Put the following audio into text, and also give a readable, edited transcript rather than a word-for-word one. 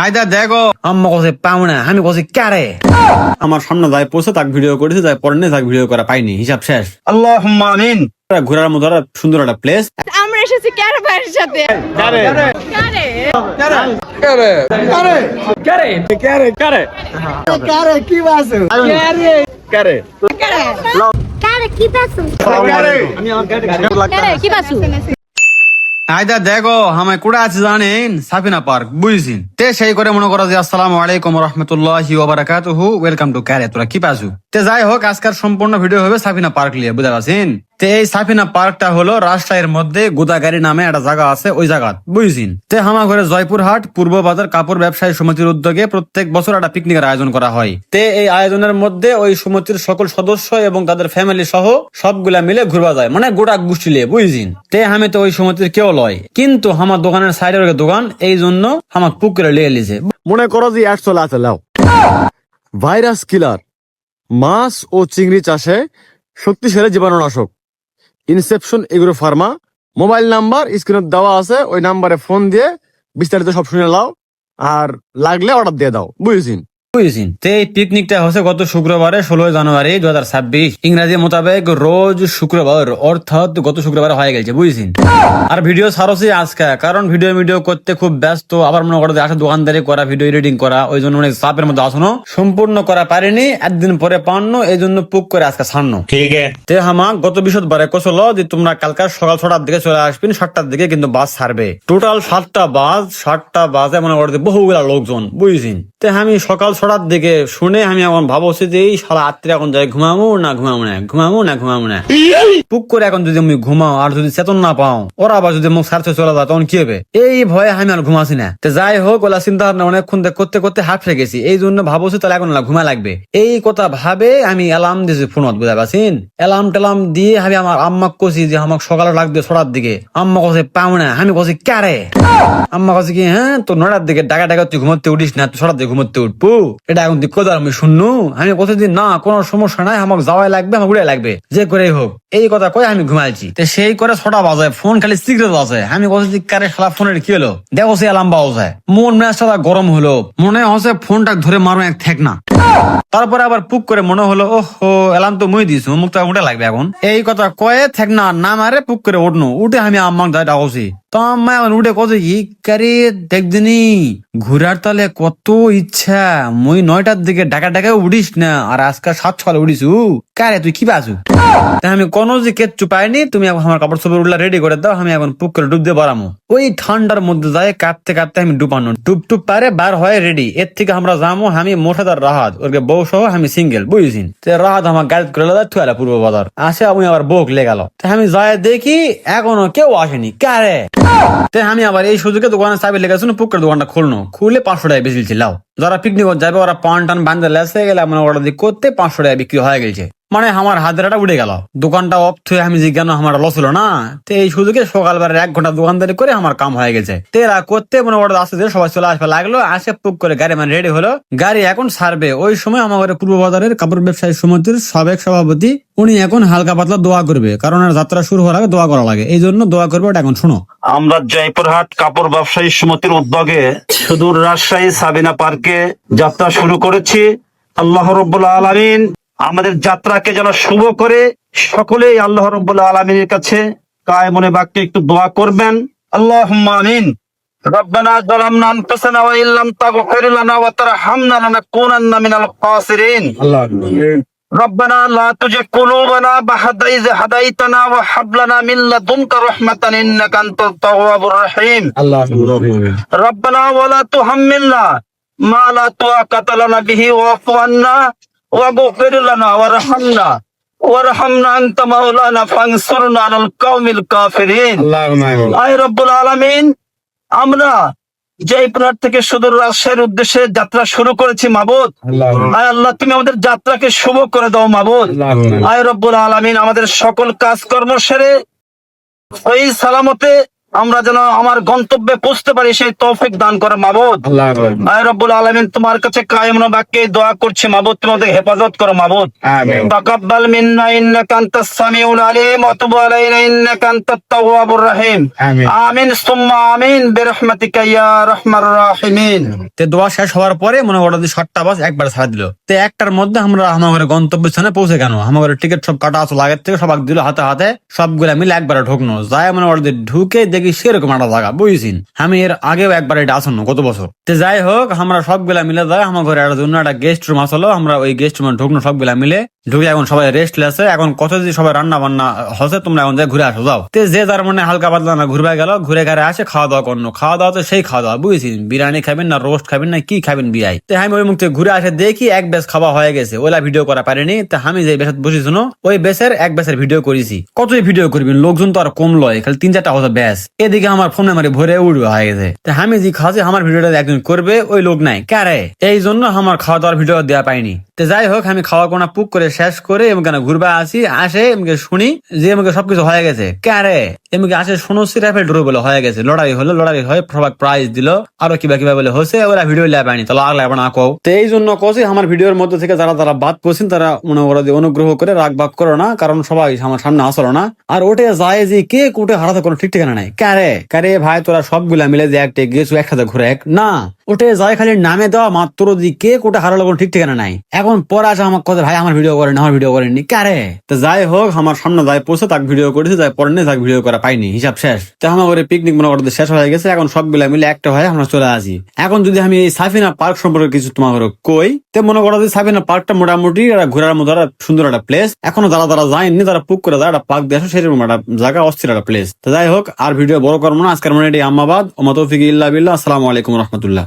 আয়দা দেখো আম্মা কছে পাও না, আমি কছি কারে আমার সামনে যাই পৌঁছে তাকে ভিডিও করেছে, যাই পরে নেই তাকে ভিডিও করা পাইনি, হিসাব শেষ। আল্লাহুম্মা আমিন। ঘোরার মতো একটা সুন্দর একটা প্লেস। আমরা এসেছি কারে ভাইয়ের সাথে। কারে কারে কারে কারে কারে কারে কারে কি বাসু কারে কারে কারে কি বাসু আমি আমার কারে কি বাসু আয়দা দেখো আমায় কুড়া আছে জানেন, সাফিনা পার্ক বুঝছেন। তে সেই করে মনে করো যে আসসালামু আলাইকুম রহমতুল্লাহি ওয়া বারাকাতুহু, ওয়েলকাম টু কারে তোরা কি পাসু। তে যাই হোক আজকের সম্পূর্ণ ভিডিও হবে সাফিনা পার্ক নিয়ে, বুঝতে পারছেন। তে এই সাফিনা পার্কটা হলো রাজশাহীর মধ্যে গোদাগাড়ি নামে একটা জায়গা আছে, ওই জায়গা বুঝছেন। তে হামা ঘরে জয়পুরহাট পূর্ব বাজার কাপড় ব্যবসায়ী সমিতির উদ্যোগে প্রত্যেক বছর একটা পিকনিকের আয়োজন করা হয়। তে এই আয়োজনের মধ্যে ওই সমিতির সকল সদস্য এবং তাদের ফ্যামিলি সহ সবগুলা মিলে ঘুরবা যায়, মানে গোটা গোষ্ঠী লিয়ে বুঝছেন। তে আমি তো ওই সমিতির কেউ লয়, কিন্তু আমার দোকানের সাইডের দোকান, এই জন্য আমার পুকুরে লিয়ে লিছে। মনে করো যে অ্যাড চলে আছে, লাও ভাইরাস কিলার মাছ ও চিংড়ি চাষে শক্তিশালী জীবাণুনাশক Inception agro Pharma. Mobile number স্ক্রিনে দেওয়া আছে, ওই নাম্বারে ফোন দিয়ে বিস্তারিত সব শুনে নাও, আর লাগলে অর্ডার দিয়ে দাও, বুঝেছেন। বুঝেছেন। তো এই পিকনিকটা হচ্ছে গত শুক্রবারে 16 জানুয়ারি 2026 ইংরাজি মোতাবেক রোজ শুক্রবার, অর্থাৎ গত শুক্রবার হয়ে গেছে বুঝেছেন। আর ভিডিও ছাড়ছি আজকে, কারণ ভিডিও করতে খুব ব্যস্ত, আবার মনে করো যে আসলে দোকানদারি করা, ভিডিও এডিটিং করা, ওই জন্য অনেক চাপের মধ্যে আসনো, সম্পূর্ণ করা পারিনি, একদিন পরে পান্ন, এই জন্য পুক করে আজকে ছাড়নো। ঠিক আছে। তে হামা গত বৃহস্পতিবারে কছিল যে তোমরা কালকে সকাল 6টার দিকে চলে আসবেন, 7টার দিকে কিন্তু বাস ছাড়বে। টোটাল 7টা বাসে মনে করো বহুগুলা লোকজন বুঝেছেন। তে আমি সকাল 6টার দিকে শুনে আমি এখন ভাবছি যে এই সারা রাত্রে এখন যাই ঘুমাবো না পুক করে এখন যদি আমি ঘুমাও আর যদি চেতন না পাও, ওরা আবার যদি মুখ সারতে চলে যায় তখন কি হবে, এই ভয়ে আমি আর ঘুমাছি না। তো যাই হোক ওলা চিন্তা ভাবনা অনেকক্ষণ করতে করতে হাঁপিয়ে গেছি, এই জন্য ভাবছি তাহলে এখন ঘুমা লাগবে। এই কথা ভাবে আমি অ্যালার্ম দিয়েছি ফোনত, বুঝা পাচ্ছেন। অ্যালার্ম টেলার্ম দিয়ে আমি আমার আম্মা কছি যে আমাকে সকালে লাগবে 6টার দিকে। আম্মা কছে পাও না, আমি কছি কারে। আম্মা কছে কি হ্যাঁ তো 9টার দিকে ডাকা তুই ঘুমাতে উঠিস না, তুই 6টার দিকে ঘুমাতে উঠবো, এটা এখন তুই কোথাও আমি শুননু। আমি কোথাদিন না কোনো সমস্যা নাই, আমাকে যাওয়াই লাগবে, আমাকে উড়ে লাগবে, যে করে হোক। এই কথা কয়ে আমি ঘুমাইছি। তো সেই করে 6টা বাজে, ফোন খালি সিগারেট আছে। আমি কোথায় কারে শালা ফোনের কি হলো, দেখো সে অ্যালার্ম বাজে, মন মেজাজটা গরম হলো, মনে হচ্ছে ফোনটা ধরে মারো এক ঠেক না। তারপরে আবার পুক করে মনে হলো ওহো অ্যালার্ম তো মুই দিস, মুখ তো উঠে লাগবে এখন। এই কথা কয়ে ঠেক না মারে পুক করে উঠনো, উঠে আমি আম্মাকে যাই ডাকছি। তো আম্মা এখন উঠে কছে কি কারে দেখদিনি ঘুরার তালে কত ইচ্ছা, মুই 9টার দিকে ডাকা উঠিস না, আর আজকে 7 সকালে উঠিস কারে তুই কি বাজু। আমি কোনো যে কেচ্ছু পাইনি, তুমি আমার কাপড় চোপড় উঠলা রেডি করে দাও, আমি এখন পুক করে ডুব দিয়ে বাড়ামো। ওই ঠান্ডার মধ্যে যায় কাঁপতে আমি ডুবানো, টুপ পারে বার হয়ে রেডি। এর থেকে আমরা যাবো, আমি মোটাদার রাহাত, ওরকে বউ সহ আমি সিঙ্গেল বুঝেছিন। রাহাত আমার গাড়ি করে থুয়ালা পূর্ব বাজার আসে, আমি আবার বউক লেগাল। আমি যাই দেখি এখনো কেউ আসেনি, কারে। আমি আবার এই সুযোগে দোকানে চাবি লেগেছিল, পুকুরের দোকানটা খুলে 500 টাকা বেশি ছিল। যারা পিকনিক যাবে ওরা পান টান বান্ধে লেসে গেলে মানে অর্ডার দিয়ে করতে 500 টাকা বিক্রি হয়ে গেছে। মানে আমার হাজারটা উঠে গেল, দোকানটা অফ থুয়ে আমি জিজ্ঞানো আমার লস হলো না। তো এই সুযোগে সকালবেলা 1 ঘন্টা দোকানদারি করে আমার কাম হয়ে গেছে। তেরা করতে মানে অর্ডার আসতে সবাই চলে আসবে লাগলো, আসে পুক করে গাড়ি মানে রেডি হলো, গাড়ি এখন ছাড়বে। ওই সময় আমার পূর্ব বাজারের কাপড় ব্যবসায়ী সমিতির সাবেক সভাপতি উনি এখন হালকা পাতলা দোয়া করবে, কারণ যাত্রা শুরু হওয়ার আগে দোয়া করা লাগে, এই জন্য দোয়া করবে। ওটা এখন শোনো। আমরা জয়পুরহাট কাপড় ব্যবসায়ী সমিতির উদ্যোগে সুদূর রাজশাহী সাবিনা পার্কে যাত্রা শুরু করেছি। আল্লাহ রাব্বুল আলামিন আমাদের যাত্রাকে যেন শুভ করে, সকলেই আল্লাহ রাব্বুল আলামিনের কাছে কায়মনে বাক্যে একটু দোয়া করবেন। আল্লাহুম্মা আমিন। রব্বানা যালামনা আনফুসানা ওয়া ইল্লাম তাগফির লানা ওয়া তারহামনা লানাকুনান্না মিনাল খাসিরিন। ربنا لا تزغ قلوبنا بعد إذ هديتنا وهب لنا من لدنك رحمة إنك أنت التواب الرحيم. ربنا ولا تحملنا ما لا طاقة لنا به واعف عنا واغفر لنا وارحمنا أنت مولانا فانصرنا على القوم الكافرين. আয় রব্বুল আলামিন, আমরা জয়পুরহাট থেকে সুদূর রাজশাহীর উদ্দেশ্যে যাত্রা শুরু করেছি মাবুদ। আয় আল্লাহ, তুমি আমাদের যাত্রাকে শুভ করে দাও মাবুদ। আয় রব্বুল আলামিন, আমাদের সকল কাজকর্ম সেরে ওই সালামতে আমরা যেন আমার গন্তব্যে পৌঁছতে পারি সেই তৌফিক দান করে মাবুদ। আয় রব্বুল আলামিন, তোমার কাছে কায়েম বাক্যে দোয়া করছি মাবুদ, তোমাদের হেফাজত করো মাবুদ। তাকাব্বাল মিন্না ইন্নাকা আনতাস সামিউল আলিম ওয়া তুব আলাইনা ইন্নাকা আনতাত তাওয়াবুর রহিম। আমিন সুম্মা আমিন বিরহমাতিকা ইয়া রাহমার রাহিমিন। তে দোয়া শেষ হওয়ার পরে মনে করো যে 7টা বাস একবার ছাড়া দিল। তে একটার মধ্যে আমরা আমার গন্তব্যস্থানে পৌঁছে কেন আমার টিকিট সব কাটা আসল আগের থেকে সব দিল হাতে হাতে, সবগুলা মিলে একবারে ঢুকনো যায়। মনে করো ঢুকে দেখি সেরকম একটা জায়গা বুঝিস। আমি এর আগেও একবার এটা আসন্ন কত বছর। তে যাই হোক, আমরা সবগুলা মিলে যাই আমার ঘরে একটা জন্য একটা গেস্ট রুম আসলো। আমরা ওই গেস্ট রুমে ঢুকনো সবগুলা মিলে। ঢুকে এখন সবাই রেস্ট লেছে। এখন কত যদি সবাই রান্না বান্না হচ্ছে, তোমরা এখন যাই ঘুরে আসো যাও। তে যে যার মনে হালকা পাতলা না ঘুরবে গেল, ঘুরে ঘাড়ে আসে খাওয়া দাওয়া করলো। খাওয়া দাওয়া তো সেই খাওয়া দাওয়া বুঝেছি, বিরিয়ানি খাবেন না রোস্ট খাবেন না কি খাবেন বিয়াই। তো আমি ওই মুখ থেকে ঘুরে আসে দেখি এক বেশ খাওয়া হয়ে গেছে, ওলা ভিডিও করা পারিনি। তো আমি যে বেশ বসে শুনো ওই বেশের এক বেশের ভিডিও করেছি। কতই ভিডিও করবি, লোকজন তো আর কম লয়, খালি 3-4টা হতো ব্যাস। এদিকে আমার ফোনে মারি ভরে উড়বে হয়ে গেছে। তো আমি যে খাচ্ছি আমার ভিডিওটা একজন করবে ওই লোক নাই কারে, এই জন্য আমার খাওয়া দাওয়ার ভিডিও দেওয়া পাইনি। তো যাই হোক, আমি খাওয়া কোনা পুক করে শেষ করে এমকে ঘুরবা আসি, আসে এমকে শুনি যে এমকে সবকিছু হয়ে গেছে। কারে এমকে আসে শুনোছি রাইফেল ড্র বলে হয়ে গেছে, লড়াই হলো, লড়াই হয় সবাই প্রাইজ দিল, আরো কিবা কিবা বলে হচ্ছে। ওরা ভিডিও লেয়া পায়নি, তাহলে আগ লাগবে না কও। তো এই জন্য কছি আমার ভিডিওর মধ্যে থেকে যারা যারা বাদ করছেন তারা মনে করো যে অনুগ্রহ করে রাগ বাগ করো না, কারণ সবাই আমার সামনে আসলো না। আর ওটে যায় যে কে কোটে হারাতে কোনো ঠিক ঠিকানা নাই। কারে কারে ভাই তোরা সবগুলা মিলে যে একটা গেছু একসাথে ঘুরে এক না, ওটে যায় খালি নামে দেওয়া মাত্র দি কে কোটে হারালো কোনো ঠিক ঠিকানা নাই। এখন পরে আসে আমার কথা ভাই আমার ভিডিও করেন, আমার ভিডিও করেননি কারে। তো যাই হোক, আমার সামনে যাই পড়ছে তাকে ভিডিও করেছে, যাই পরে নেই তাকে ভিডিও করা পাইনি, হিসাব শেষ। তো আমার ঘরে পিকনিক মনে করতে শেষ হয়ে গেছে। এখন সবগুলা মিলে একটা হয়ে আমরা চলে আসি। এখন যদি আমি এই সাফিনা পার্ক সম্পর্কে কিছু তোমার কই, তো মনে করো যে সাফিনা পার্কটা মোটামুটি একটা ঘোরার মতো একটা সুন্দর একটা প্লেস। এখনো যারা যারা যায়নি তারা পুক করে যায় একটা পার্ক দিয়ে আসো, সেরকম একটা জায়গা, অস্থির একটা প্লেস। তো যাই হোক, আর ভিডিও বড় করবো না আজকের মনে এটি আম্মাবাদ। ওমা তৌফিক ইল্লা বিল্লাহ। আসসালামু আলাইকুম রহমতুল্লাহ।